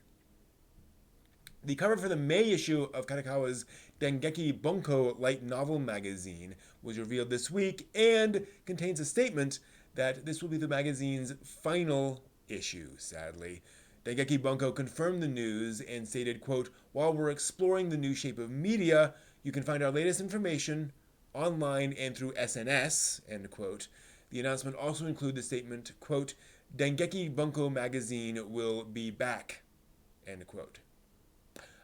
The cover for the May issue of Kadokawa's Dengeki Bunko light novel magazine was revealed this week and contains a statement that this will be the magazine's final issue, sadly. Dengeki Bunko confirmed the news and stated, quote, while we're exploring the new shape of media, you can find our latest information online and through SNS, end quote. The announcement also included the statement, quote, Dengeki Bunko magazine will be back, end quote.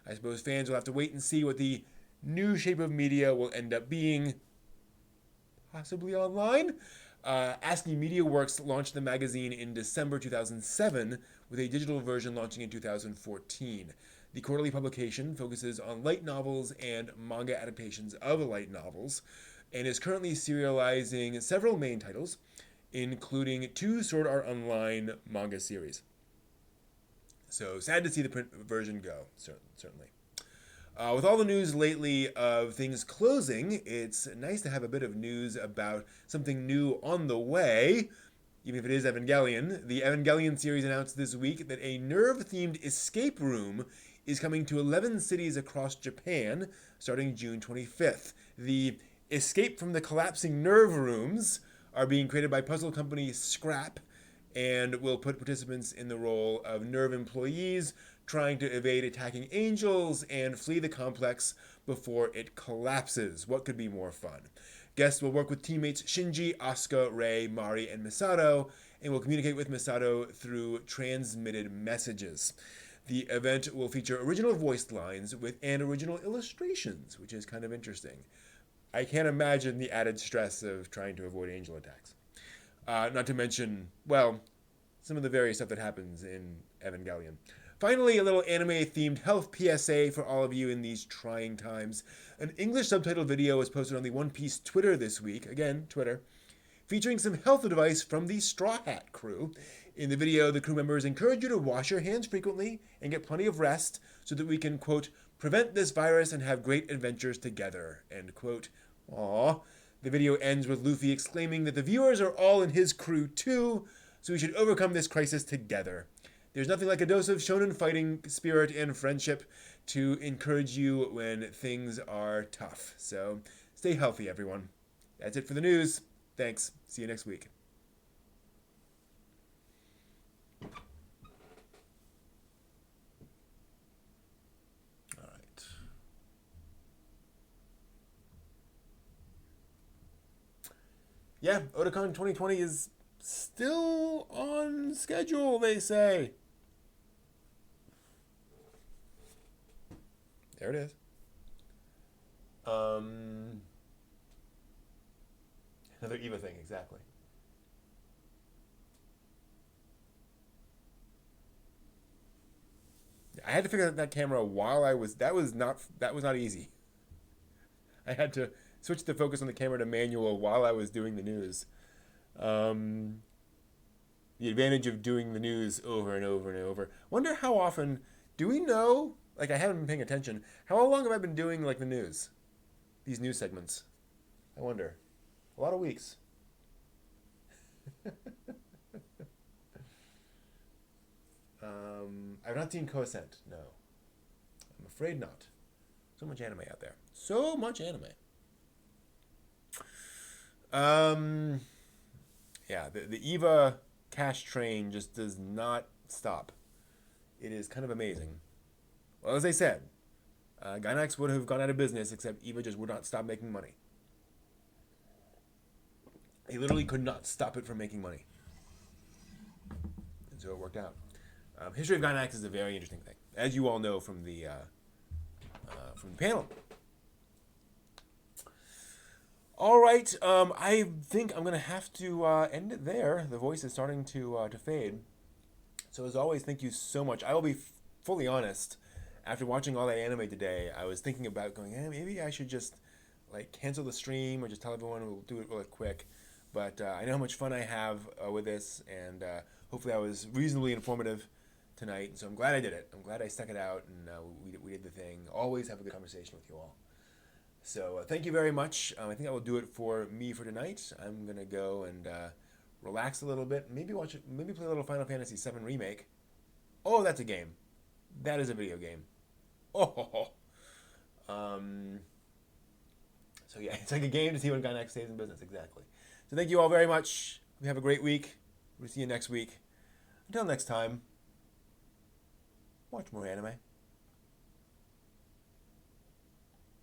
I suppose fans will have to wait and see what the new shape of media will end up being, possibly online. ASCII Media Works launched the magazine in December 2007, with a digital version launching in 2014. The quarterly publication focuses on light novels and manga adaptations of light novels, and is currently serializing several main titles, including 2 Sword Art Online manga series. So sad to see the print version go, certainly. With all the news lately of things closing, it's nice to have a bit of news about something new on the way. even if it is Evangelion. The Evangelion series announced this week that a nerve-themed escape room is coming to 11 cities across Japan starting June 25th. The Escape from the Collapsing Nerve Rooms are being created by puzzle company Scrap and will put participants in the role of nerve employees trying to evade attacking angels and flee the complex before it collapses. What could be more fun? Guests will work with teammates Shinji, Asuka, Rei, Mari, and Misato, and will communicate with Misato through transmitted messages. The event will feature original voiced lines and original illustrations, which is kind of interesting. I can't imagine the added stress of trying to avoid angel attacks. Not to mention, well, some of the various stuff that happens in Evangelion. Finally, a little anime-themed health PSA for all of you in these trying times. An English subtitled video was posted on the One Piece Twitter this week, again, Twitter, featuring some health advice from the Straw Hat crew. In the video, the crew members encourage you to wash your hands frequently and get plenty of rest so that we can, quote, prevent this virus and have great adventures together, end quote. Aww. The video ends with Luffy exclaiming that the viewers are all in his crew too, so we should overcome this crisis together. There's nothing like a dose of shonen fighting spirit and friendship to encourage you when things are tough. So stay healthy, everyone. That's it for the news. Thanks. See you next week. All right. Yeah, Otakon 2020 is still on schedule, they say. There it is. Another Eva thing, exactly. I had to figure out that camera while that was not easy. I had to switch the focus on the camera to manual while I was doing the news. The advantage of doing the news over and over and over. Wonder how often, do we know, like I haven't been paying attention, how long have I been doing like the news? These news segments. I wonder. A lot of weeks. I've not seen Cosent, no. I'm afraid not. So much anime out there. So much anime. Yeah, the Eva cash train just does not stop. It is kind of amazing. Well, as I said, Gainax would have gone out of business, except Eva just would not stop making money. He literally could not stop it from making money. And so it worked out. History of Gainax is a very interesting thing, as you all know from the panel. All right, I think I'm going to have to end it there. The voice is starting to fade. So as always, thank you so much. I will be fully honest. After watching all that anime today, I was thinking about going, maybe I should just like cancel the stream or just tell everyone we'll do it really quick. But I know how much fun I have with this, and hopefully I was reasonably informative tonight. So I'm glad I did it. I'm glad I stuck it out, and we did the thing. Always have a good conversation with you all. So thank you very much. I think that will do it for me for tonight. I'm gonna go and relax a little bit. Maybe play a little Final Fantasy VII Remake. Oh, that's a game. That is a video game. Oh. So yeah, it's like a game to see when Gainax stays in business. Exactly. So thank you all very much. We have a great week. We'll see you next week. Until next time, watch more anime.